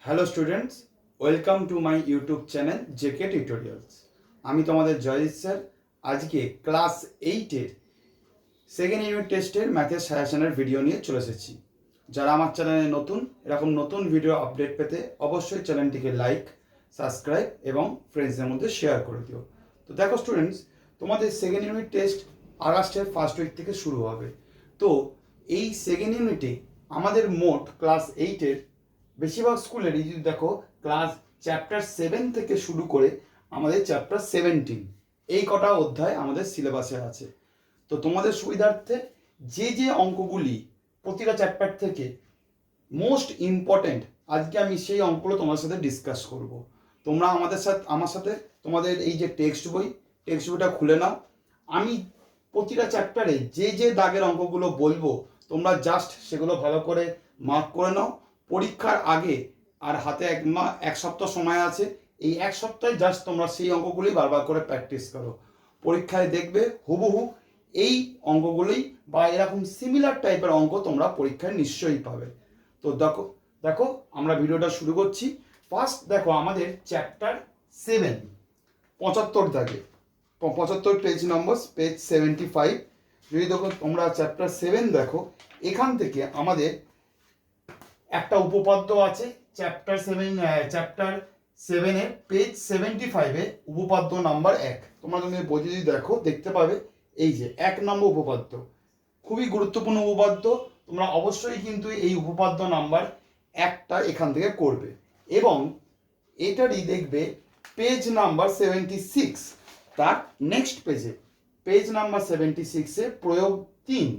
Hello students, welcome to my YouTube channel JK tutorials. আমি তোমাদের Joyjit sir. আজকে class 8-এর সেকেন্ড ইউনিট টেস্টের ম্যাথের সাজেশনের ভিডিও নিয়ে চলে এসেছি। যারা আমার চ্যানেলে নতুন, এরকম নতুন ভিডিও আপডেট পেতে অবশ্যই চ্যানেলটিকে লাইক, সাবস্ক্রাইব এবং ফ্রেন্ডসদের মধ্যে শেয়ার করে দিও। তো দেখো স্টুডেন্টস, তোমাদের সেকেন্ড ইউনিট টেস্ট আগস্টের ফার্স্ট উইক থেকে শুরু হবে। তো এই সেকেন্ড ইউনিটে আমাদের মোট ক্লাস 8-এর বেশিরভাগ স্কুলেরই যদি দেখো ক্লাস চ্যাপ্টার 7 থেকে শুরু করে আমাদের চ্যাপ্টার 17 এই কটা অধ্যায় আমাদের সিলেবাসে আছে। তো তোমাদের সুবিধার্থে যে যে অঙ্কগুলি প্রতিটা চ্যাপ্টার থেকে মোস্ট ইম্পর্টেন্ট, আজকে আমি সেই অঙ্কগুলো তোমার সাথে ডিসকাস করব। তোমরা আমার সাথে তোমাদের এই যে টেক্সট বইটা খুলে নাও। আমি প্রতিটা চ্যাপ্টারে যে যে দাগের অঙ্কগুলো বলবো তোমরা জাস্ট সেগুলো ভালো করে মার্ক করে নাও। পরীক্ষার আগে আর হাতে এক সপ্তাহ সময় আছে। এই এক সপ্তাহে জাস্ট তোমরা সেই অঙ্কগুলি বারবার করে প্র্যাকটিস করো। পরীক্ষায় দেখবে হুবহু এই অঙ্কগুলোই বা এরকম সিমিলার টাইপের অঙ্ক তোমরা পরীক্ষায় নিশ্চয়ই পাবে। তো দেখো দেখো আমরা ভিডিওটা শুরু করছি। ফার্স্ট দেখো আমাদের চ্যাপ্টার 7 75 দাগে 75 পেজ নম্বর, পেজ 75। যদি দেখো তোমরা চ্যাপ্টার 7 দেখো, এখান থেকে আমাদের একটা উপপাদ্য আছে। চ্যাপ্টার 7-এর পেজ 75-এ উপপাদ্য নাম্বার 1। তোমরা তুমি বই যদি দেখো দেখতে পাবে এই যে 1 নম্বর উপপাদ্য, খুবই গুরুত্বপূর্ণ উপপাদ্য। তোমরা অবশ্যই কিন্তু এই উপপাদ্য নাম্বার 1টা এখান থেকে করবে এবং এটারই দেখবে পেজ নাম্বার 76, তার নেক্সট পেজে পেজ নাম্বার 76-এ প্রয়োগ 3।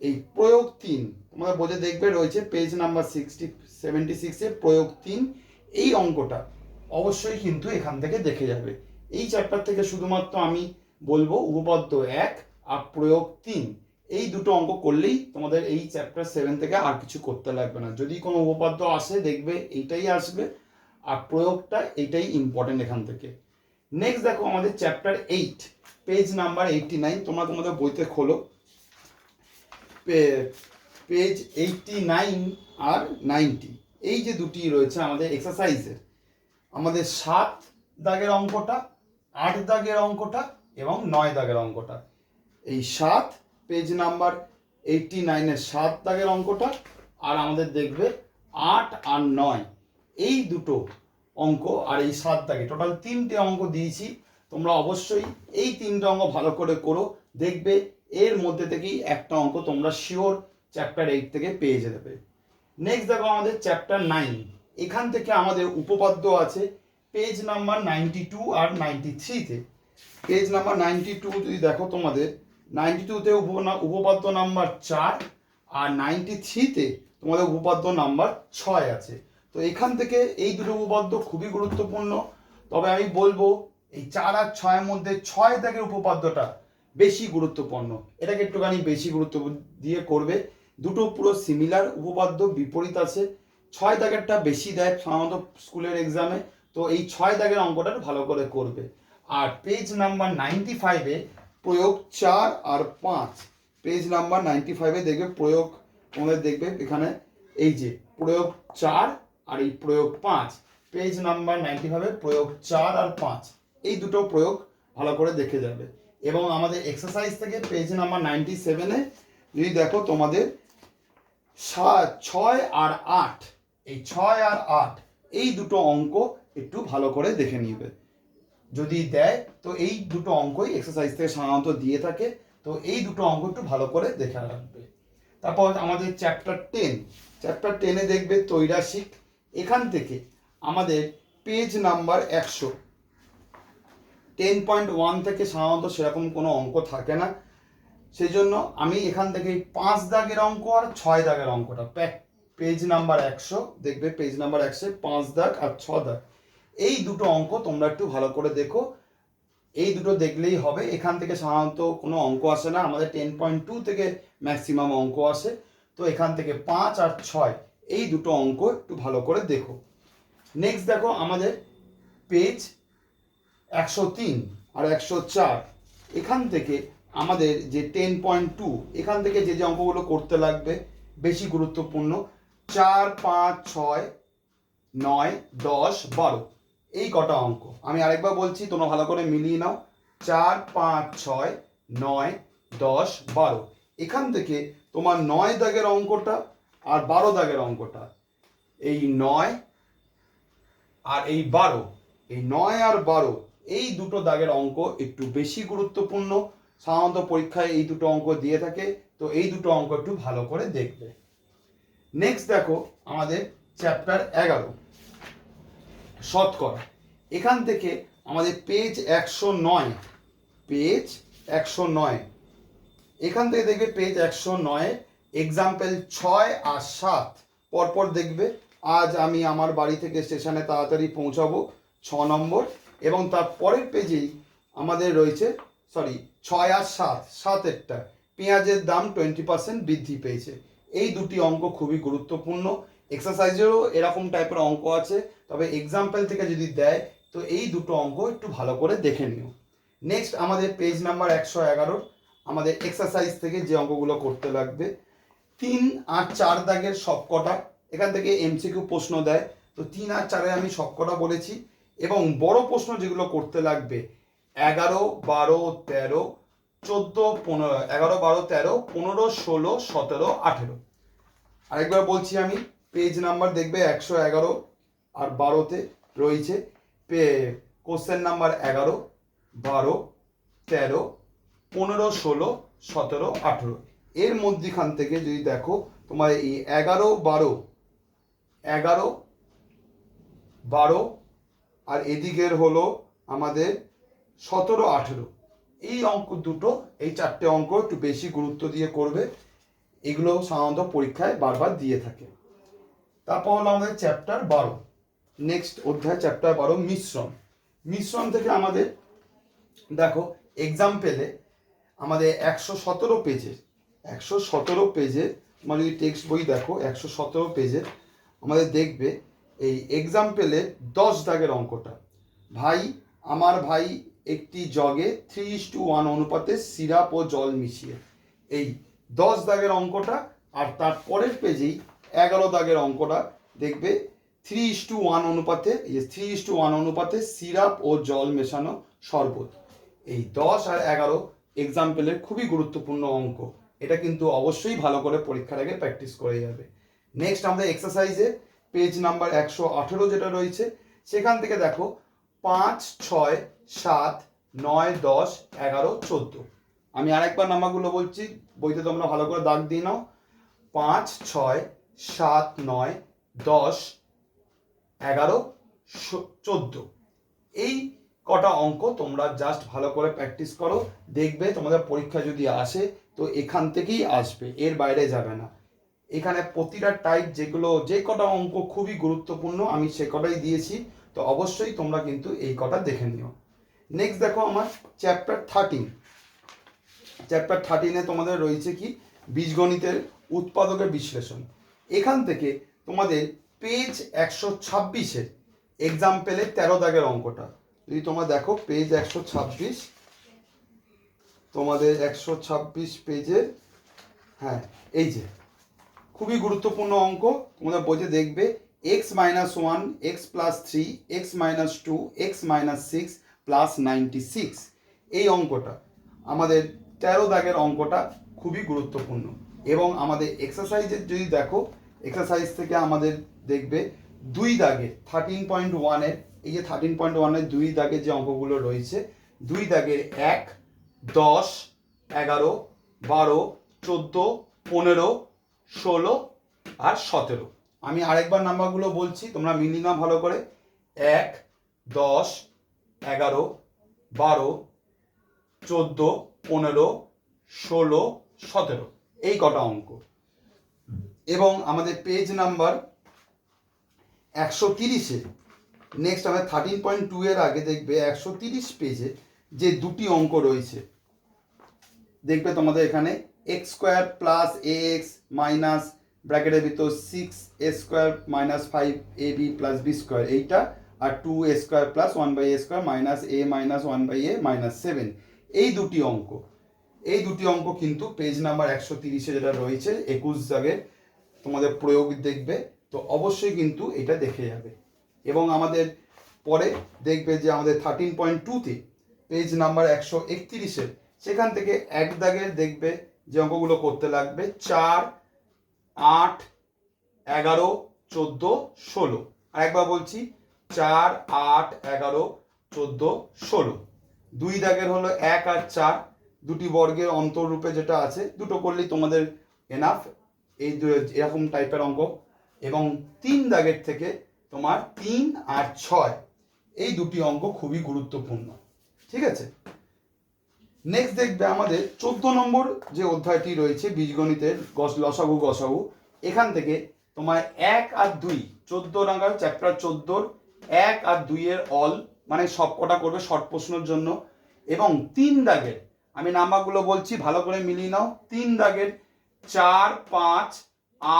এই প্রয়োগ 3 তোমাদের বোঝে দেখবে রয়েছে পেজ নাম্বার 76-এ প্রয়োগ 3। এই অঙ্কটা অবশ্যই কিন্তু এখান থেকে দেখে যাবে। এই চ্যাপ্টার থেকে শুধুমাত্র আমি বলবো উপপাদ্য 1 আর প্রয়োগ 3, এই দুটো অঙ্ক করলেই তোমাদের এই চ্যাপ্টার 7 থেকে আর কিছু করতে লাগবে না। যদি কোনো উপপাদ্য আসে দেখবে এইটাই আসবে, আর প্রয়োগটা এইটাই ইম্পর্টেন্ট এখান থেকে। নেক্সট দেখো আমাদের চ্যাপ্টার 8 পেজ নাম্বার 89। তোমরা তোমাদের বইতে খোলো পেজ 89 আর 90। এই যে দুটি রয়েছে আমাদের এক্সারসাইজের, আমাদের 7 দাগের অঙ্কটা, 8 দাগের অঙ্কটা এবং 9 দাগের অঙ্কটা। এই 7 পেজ নাম্বার 89-এর 7 দাগের অঙ্কটা, আর আমাদের দেখবে 8 আর 9 এই দুটো অঙ্ক, আর এই 7 দাগে টোটাল 3টে অঙ্ক দিয়েছি। তোমরা অবশ্যই এই 3টে অঙ্ক ভালো করে করো, দেখবে এর মধ্যে থেকেই একটা অঙ্ক তোমরা শিওর চ্যাপ্টার 8 থেকে পেয়ে যাবে। নেক্সট দেখো আমাদের চ্যাপ্টার 9, এখান থেকে আমাদের উপপাদ্য আছে পেজ নাম্বার 92 আর 93-তে। পেজ নাম্বার 92 যদি দেখো তোমাদের 92-তে উপপাদ্য নাম্বার 4 আর 93-তে তোমাদের উপপাদ্য নাম্বার 6 আছে। তো এখান থেকে এই দুটো উপপাদ্য খুবই গুরুত্বপূর্ণ। তবে আমি বলবো এই 4 আর 6-এর মধ্যে 6 দাগের উপপাদ্যটা বেশি গুরুত্বপূর্ণ, এটাকে একটুখানি বেশি গুরুত্ব দিয়ে করবে। দুটো পুরো সিমিলার উপপাদ্য, বিপরীত আছে। 6 দাগেরটা বেশি দেয় সাধারণত স্কুলের এক্সামে, তো এই 6 দাগের অঙ্কটা ভালো করে করবে। আর পেজ নাম্বার 95-এ প্রয়োগ 4 আর 5, পেজ নাম্বার 95-এ দেখবে প্রয়োগ, তোমাদের দেখবে এখানে এই যে প্রয়োগ 4 আর এই প্রয়োগ 5, পেজ নাম্বার 95-এ প্রয়োগ 4 আর 5 এই দুটো প্রয়োগ ভালো করে দেখে যাবে। এবং আমাদের এক্সারসাইজ থেকে পেজ নাম্বার 97-এ যদি দেখো তোমাদের 6 আর 8, এই 6 আর 8 এই দুটো অঙ্ক একটু ভালো করে দেখে নিবে। যদি দেয় তো এই দুটো অঙ্কই এক্সারসাইজ থেকে সাধারণত দিয়ে থাকে, তো এই দুটো অঙ্ক একটু ভালো করে দেখে রাখবে। তারপর আমাদের চ্যাপ্টার 10-এ দেখবে তৈরাসিক। এখান থেকে আমাদের পেজ নাম্বার 100, 10.1 থেকে সাধারণত সেরকম কোনো অঙ্ক থাকে না, সেই জন্য আমি এখান থেকে 5 দাগের অঙ্ক আর 6 দাগের অঙ্কটা পেজ নাম্বার 100 দেখবে, পেজ নাম্বার 100 5 দাগ আর 6 দাগ এই দুটো অঙ্ক তোমরা একটু ভালো করে দেখো। এই দুটো দেখলেই হবে, এখান থেকে সাধারণত কোনো অঙ্ক আসে না, আমাদের 10.2 থেকে ম্যাক্সিমাম অঙ্ক আসে। তো এখান থেকে 5 আর 6 এই দুটো অঙ্ক একটু ভালো করে দেখো। নেক্সট দেখো আমাদের পেজ 103 আর 104, এখান থেকে আমাদের যে 10.2 এখান থেকে যে যে অঙ্কগুলো করতে লাগবে বেশি গুরুত্বপূর্ণ 4, 5, 6, 9, 10, 12 এই কটা অঙ্ক। আমি আরেকবার বলছি, তোমরা ভালো করে মিলিয়ে নাও। 4, 5, 6, 9, 10, 12। এখান থেকে তোমার 9 দাগের অঙ্কটা আর 12 দাগের অঙ্কটা, এই 9 আর এই 12, এই 9 আর 12 এই দুটো দাগের অঙ্ক একটু বেশি গুরুত্বপূর্ণ। সাধারণত পরীক্ষায় এই দুটো অঙ্ক দিয়ে থাকে, তো এই দুটো অঙ্ক একটু ভালো করে দেখবে। নেক্সট দেখো আমাদের চ্যাপ্টার 11 শতকরা। এখান থেকে আমাদের পেজ 109, পেজ 109, এখান থেকে দেখবে পেজ 109 এক্সাম্পল 6 আর 7 পরপর দেখবে। আজ আমি আমার বাড়ি থেকে স্টেশনে তাড়াতাড়ি পৌঁছাবো 6 নম্বর, এবং তার পরের পেজেই আমাদের রয়েছে 6 আর 7, 7এরটা পেঁয়াজের দাম 20% বৃদ্ধি পেয়েছে। এই দুটি অঙ্ক খুবই গুরুত্বপূর্ণ। এক্সারসাইজেরও এরকম টাইপের অঙ্ক আছে, তবে এক্সাম্পল থেকে যদি দেয় তো এই দুটো অঙ্ক একটু ভালো করে দেখে নিও। নেক্সট আমাদের পেজ নাম্বার 111 আমাদের এক্সারসাইজ থেকে যে অঙ্কগুলো করতে লাগবে 3 আর 4 দাগের সবকটা। এখান থেকে এমসিকিউ প্রশ্ন দেয়, তো 3 আর 4 আমি সবকটা বলেছি। এবং বড় প্রশ্ন যেগুলো করতে লাগবে 11, 12, 13, 14, 15, 11, 12, 13, 15, 16, 17, 18। আরেকবার বলছি আমি, পেজ নাম্বার দেখবে 111 আর 12তে রয়েছে কোশ্চেন নাম্বার 11, 12, 13, 15, 16, 17, 18। এর মধ্যখান থেকে যদি দেখো তোমার এই 11, 12 আর এদিকের হলো আমাদের 17, 18, এই অঙ্ক দুটো, এই 4টে অঙ্ক একটু বেশি গুরুত্ব দিয়ে করবে। এগুলো সাধারণত পরীক্ষায় বারবার দিয়ে থাকে। তারপর হলো আমাদের চ্যাপ্টার 12, নেক্সট অধ্যায় চ্যাপ্টার 12 মিশ্রণ। মিশ্রণ থেকে আমাদের দেখো এক্সাম্পলে আমাদের 117 পেজের, 117 পেজের তোমরা যদি টেক্সট বই দেখো 117 পেজের আমাদের দেখবে এই এক্সাম্পলে 10 দাগের অঙ্কটা। আমার ভাই একটি জগে 3:1 অনুপাতে সিরাপ ও জল মিশিয়ে, এই 10 দাগের অঙ্কটা। আর তার পরের পেজেই 11 দাগের অঙ্কটা দেখবে 3:1 অনুপাতে, এই যে 3:1 অনুপাতে সিরাপ ও জল মেশানো শরবত। এই 10 আর 11 এক্সাম্পলের খুবই গুরুত্বপূর্ণ অঙ্ক। এটা কিন্তু অবশ্যই ভালো করে পরীক্ষার আগে প্র্যাকটিস করে যাবে। নেক্সট আমাদের এক্সারসাইজে পেজ নাম্বার 118 যেটা রয়েছে, সেখান থেকে দেখো 5, 6, 7, 9, 10, 11, 14। আমি আরেকবার নাম্বারগুলো বলছি, বইতে তোমরা ভালো করে দাগ দিয়ে নাও। 5, 6, 7, 9, 10, 11, 14 এই কটা অঙ্ক তোমরা জাস্ট ভালো করে প্র্যাকটিস করো, দেখবে তোমাদের পরীক্ষা যদি আসে তো এখান থেকেই আসবে, এর বাইরে যাবে না। এখানে প্রতিটা টাইপ যেগুলো যে কটা অঙ্ক খুবই গুরুত্বপূর্ণ আমি সে কটাই দিয়েছি, তো অবশ্যই তোমরা কিন্তু এই কটা দেখে নিও। নেক্সট দেখো আমার চ্যাপ্টার 13, চ্যাপ্টার 13-এ তোমাদের রয়েছে কি বীজগণিতের উৎপাদকের বিশ্লেষণ। এখান থেকে তোমাদের পেজ 126-এর এক্সাম্পলে 13 দাগের অঙ্কটা যদি তোমরা দেখো, পেজ 126, তোমাদের 126 পেজের, হ্যাঁ এই যে খুবই গুরুত্বপূর্ণ অঙ্ক। তোমরা বইতে দেখবে x - 1, x + 3, x - 2, x - 6 + 96 এই অঙ্কটা আমাদের 13 দাগের অঙ্কটা খুবই গুরুত্বপূর্ণ। এবং আমাদের এক্সারসাইজের যদি দেখো, এক্সারসাইজ থেকে আমাদের দেখবে 2 দাগে 13.1-এর, এই যে 13.1-এর 2 দাগে যে অঙ্কগুলো রয়েছে, 2 দাগের 1, 10, 11, 12, 14, 15, 16 আর 17। আমি আরেকবার নাম্বারগুলো বলছি, তোমরা মিলিয়ে নাও ভালো করে। 1, 10, 11, 12, 14, 15, 16, 17 এই কটা অঙ্ক। এবং আমাদের পেজ নাম্বার 130-এ নেক্সট আমাদের 13.2-এর আগে দেখবে 130 পেজে যে দুটি অঙ্ক রয়েছে, দেখবে তোমাদের এখানে x² + ax মাইনাস ব্র্যাকেটের ভিতর 6a² - 5ab + b² এইটা, আর 2a² + 1/a² - a - 1/a - 7 এই দুটি অঙ্ক। এই দুটি অঙ্ক কিন্তু পেজ নাম্বার 130-এ যেটা রয়েছে 21 দাগের তোমাদের প্রয়োগ দেখবে, তো অবশ্যই কিন্তু এটা দেখে যাবে। এবং আমাদের পরে দেখবে যে আমাদের 13.2-তে পেজ নাম্বার 131-এর সেখান থেকে এক দাগের দেখবে যে অঙ্কগুলো করতে লাগবে 4, 8, 11, 14, 16। আরেকবার বলছি 4, 8, 11, 14, 16। দুই দাগের হলো 1 আর 4, দুটি বর্গের অন্তররূপে যেটা আছে দুটো করলেই তোমাদের এনাফ এই এরকম টাইপের অঙ্ক। এবং 3 দাগের থেকে তোমার 3 আর 6 এই দুটি অঙ্ক খুবই গুরুত্বপূর্ণ। ঠিক আছে, নেক্সট দেখবে আমাদের 14 নম্বর যে অধ্যায়টি রয়েছে বীজগণিতের লসাগু গসাগু। এখান থেকে তোমার 1 আর 2 14 নাম্বার চ্যাপ্টার 14 1 আর 2 এর অল মানে সব কটা করবে শর্ট প্রশ্নের জন্য। এবং 3 দাগের আমি নাম্বারগুলো বলছি ভালো করে মিলিয়ে নাও। 3 দাগের 4, 5,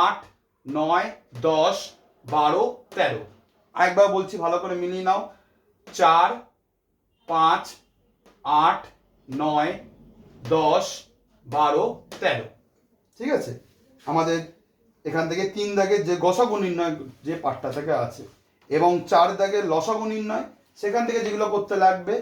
8, 9, 10, 12, 13। আরেকবার বলছি ভালো করে মিলিয়ে নাও। 4, 5, 8, 9, 10, 12, 13। ঠিক আছে, আমাদের এখান থেকে 3 দাগের যে গসাগু নির্ণয় যে পাঠটা থেকে আছে এবং 4 দাগের লসাগু নির্ণয় সেখান থেকে যেগুলো করতে লাগবে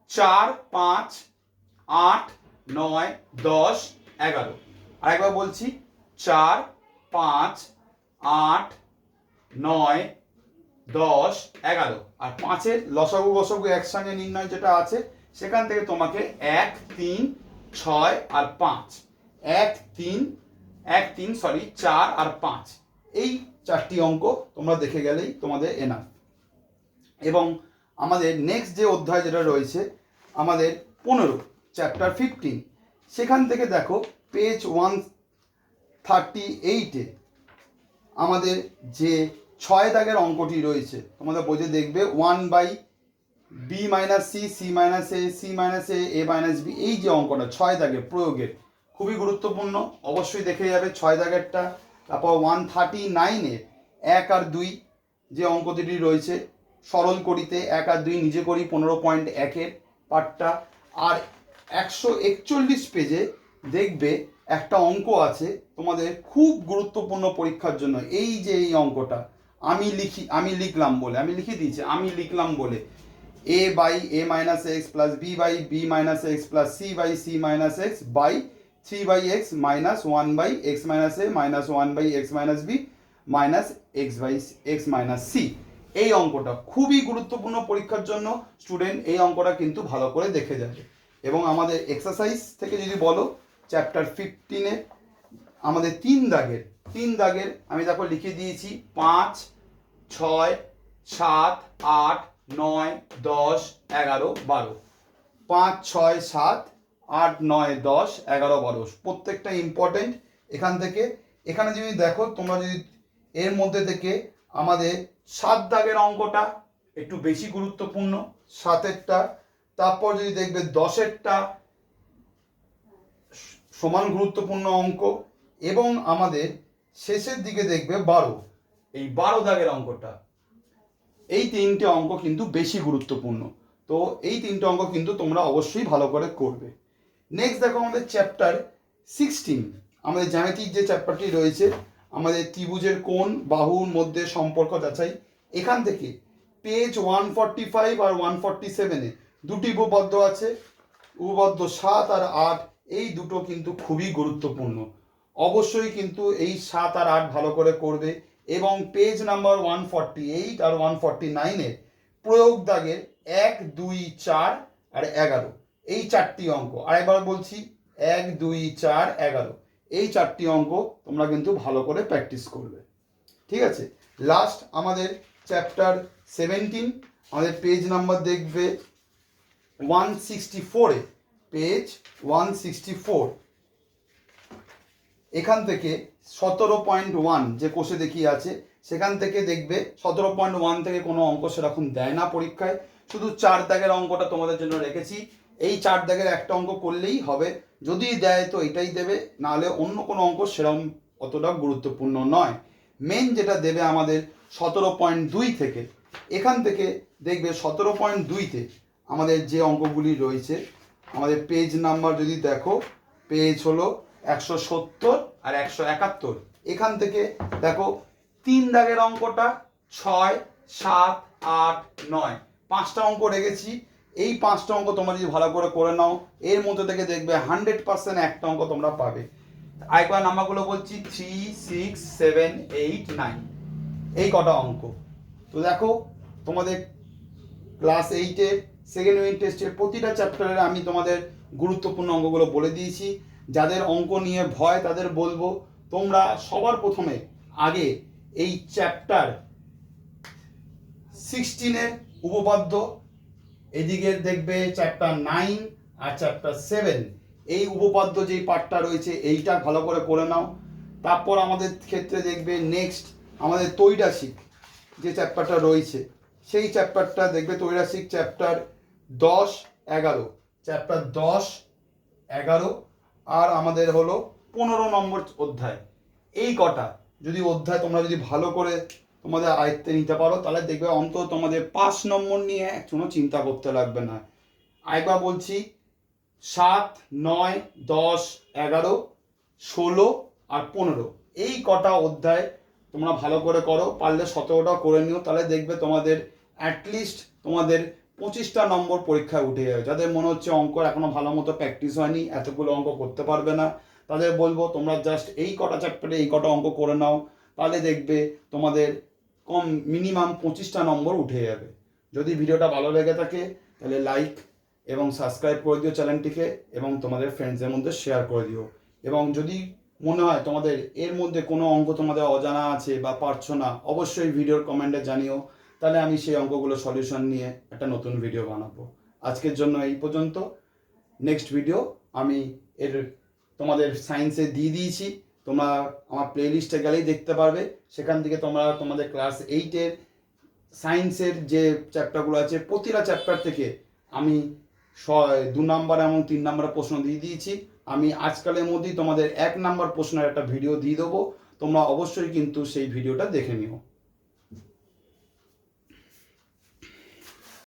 4, 5, 8, 9, 10, 11। আরেকবার বলছি 4, 5, 8, 9, 10, 11। আর 5-এর লসাগু গসাগু একসঙ্গে নির্ণয় যেটা আছে সেখান থেকে তোমাকে 1, 3, 6 আর 5 4 আর 5 এই 4টি অঙ্ক তোমরা দেখে গেলেই তোমাদের এনাফ। এবং আমাদের নেক্সট যে অধ্যায় যেটা রয়েছে আমাদের 15 চ্যাপ্টার 15 সেখান থেকে দেখো পেজ 138-এ আমাদের যে 6 দাগের অঙ্কটি রয়েছে তোমাদের বইতে দেখবে 1/b - c c - a c - a - b এই যে অঙ্কটা 6 দাগের প্রয়োগের খুবই গুরুত্বপূর্ণ, অবশ্যই দেখে যাবে 6 দাগেরটা। তারপর 139-এ 1 আর 2 যে অঙ্ক দুটি রয়েছে সরল করিতে 1 আর 2 নিজে করি 15.1-এর পার্টটা। আর 141 পেজে দেখবে একটা অঙ্ক আছে তোমাদের খুব গুরুত্বপূর্ণ পরীক্ষার জন্য। এই যে এই অঙ্কটা আমি লিখলাম বলে a/a - x plus b/b - x plus c/c - x by 3/x minus 1/x minus a minus 1/x minus b minus x/x minus c। এই অঙ্কটা খুবই গুরুত্বপূর্ণ পরীক্ষার জন্য স্টুডেন্ট, এই অঙ্কটা কিন্তু ভালো করে দেখে যাবে। এবং আমাদের এক্সারসাইজ থেকে যদি বলো চ্যাপ্টার 15-এ আমাদের 3 দাগের আমি দেখো লিখে দিয়েছি 5, 6, 7, 8, 9, 10, 11, 12। 5, 6, 7, 8, 9, 10, 11, 12 প্রত্যেকটা ইম্পর্টেন্ট। এখানে যদি দেখো তোমরা যদি এর মধ্যে থেকে আমাদের 7 দাগের অঙ্কটা একটু বেশি গুরুত্বপূর্ণ 7-এরটা, তারপর যদি দেখবে 10-এরটা সমান গুরুত্বপূর্ণ অঙ্ক এবং আমাদের শেষের দিকে দেখবে 12 এই 12 দাগের অঙ্কটা। এই 3টে অঙ্ক কিন্তু বেশি গুরুত্বপূর্ণ, তো এই 3টে অঙ্ক কিন্তু তোমরা অবশ্যই ভালো করে করবে। নেক্সট দেখো আমাদের চ্যাপ্টার 16 আমাদের জ্যামিতিক যে চ্যাপ্টারটি রয়েছে আমাদের ত্রিভুজের কোণ বাহুর মধ্যে সম্পর্ক যাচাই। এখান থেকে পেজ 145 আর 147-এ দুটি উপপাদ্য আছে, উপপাদ্য 7 আর 8 এই দুটো কিন্তু খুবই গুরুত্বপূর্ণ, অবশ্যই কিন্তু এই 7 আর 8 ভালো করে করবে। এবং পেজ নাম্বার 148 আর 149-এ প্রয়োগ দাগের 1, 2, 4 আর 11 এই 4টি অঙ্ক। আরেকবার বলছি 1, 2, 4, 11 এই 4টি অঙ্ক তোমরা কিন্তু ভালো করে প্র্যাকটিস করবে। ঠিক আছে, লাস্ট আমাদের চ্যাপ্টার 17 আমাদের পেজ নাম্বার দেখবে 164-এ পেজ 164 এখান থেকে 17.1 যে কোষে দেখিয়ে আছে সেখান থেকে দেখবে 17.1 থেকে কোনো অঙ্ক সেরকম দেয় না পরীক্ষায়, শুধু 4 দাগের অঙ্কটা তোমাদের জন্য রেখেছি। এই 4 দাগের একটা অঙ্ক করলেই হবে, যদি দেয় তো এটাই দেবে, নাহলে অন্য কোনো অঙ্ক সেরকম অতটা গুরুত্বপূর্ণ নয়। মেন যেটা দেবে আমাদের 17.2 থেকে, এখান থেকে দেখবে 17.2-তে আমাদের যে অঙ্কগুলি রয়েছে আমাদের পেজ নাম্বার যদি দেখো পেজ হলো 170 আর 171। এখান থেকে দেখো 3 দাগের অঙ্কটা 6, 7, 8, 9 5টা অঙ্ক রেখেছি। এই 5টা অঙ্ক তোমরা যদি ভালো করে নাও, এর মধ্যে থেকে দেখবে 100% একটা অঙ্ক তোমরা পাবে। আরেকবার নাম্বারগুলো বলছি, 3, 6, 7, 8, 9 এই কটা অঙ্ক। তো দেখো, তোমাদের ক্লাস 8-এর সেকেন্ড ইউনিট টেস্টের প্রতিটা চ্যাপ্টারের আমি তোমাদের গুরুত্বপূর্ণ অঙ্কগুলো বলে দিয়েছি। যাদের অঙ্ক নিয়ে ভয় তাদের বলবো, তোমরা সবার প্রথমে আগে এই চ্যাপ্টার 16-এর উপপাদ্য, এদিকে দেখবে চ্যাপ্টার 9 আর চ্যাপ্টার 7, এই উপপাদ্য যেই পার্টটা রয়েছে এইটা ভালো করে নাও। তারপর আমাদের ক্ষেত্রে দেখবে নেক্সট আমাদের তৈরাসিক যে চ্যাপ্টারটা রয়েছে, সেই চ্যাপ্টারটা দেখবে তৈরাসিক চ্যাপ্টার 10, 11, চ্যাপ্টার 10, 11 আর আমাদের হলো 15 নম্বর অধ্যায়। এই কটা যদি অধ্যায় তোমরা যদি ভালো করে তোমাদের আয়ত্তে নিতে পারো, তাহলে দেখবে অন্তত তোমাদের 5 নম্বর নিয়ে কোনো চিন্তা করতে লাগবে না। আরেকবার বলছি, 7, 9, 10, 11, 16 আর 15 এই কটা অধ্যায় তোমরা ভালো করে করো, পারলে 17টা করে নিও, তাহলে দেখবে তোমাদের অ্যাটলিস্ট তোমাদের 25টা নম্বর পরীক্ষায় উঠে যাবে। যাদের মনে হচ্ছে অঙ্ক এখনো ভালো মতো প্র্যাকটিস হয়নি, এতগুলো অঙ্ক করতে পারবে না, তাদের বলবো তোমরা জাস্ট এই কটা চ্যাপ্টারে এই কটা অঙ্ক করে নাও, তাহলে দেখবে তোমাদের কম মিনিমাম 25টা নম্বর উঠে যাবে। যদি ভিডিওটা ভালো লেগে থাকে তাহলে লাইক এবং সাবস্ক্রাইব করে দিও চ্যানেলটিকে, এবং তোমাদের ফ্রেন্ডসদের মধ্যে শেয়ার করে দিও। এবং যদি মনে হয় তোমাদের এর মধ্যে কোনো অঙ্ক তোমাদের অজানা আছে বা পারছো না, অবশ্যই ভিডিওর কমেন্টে জানিও, তাহলে আমি সেই অঙ্কগুলো সলিউশন নিয়ে একটা নতুন ভিডিও বানাবো। আজকের জন্য এই পর্যন্ত। নেক্সট ভিডিও আমি এর তোমাদের সায়েন্সে দিয়ে দিয়েছি, তোমরা আমার প্লেলিস্টে গেলেই দেখতে পারবে। সেখান থেকে তোমরা তোমাদের ক্লাস 8-এর সায়েন্সের যে চ্যাপ্টারগুলো আছে, প্রতিটা চ্যাপ্টার থেকে আমি 2 নাম্বার এবং 3 নাম্বার প্রশ্ন দিয়ে দিয়েছি। আমি আজকালের মধ্যেই তোমাদের 1 নাম্বার প্রশ্নের একটা ভিডিও দিয়ে দেবো, তোমরা অবশ্যই কিন্তু সেই ভিডিওটা দেখে নিও।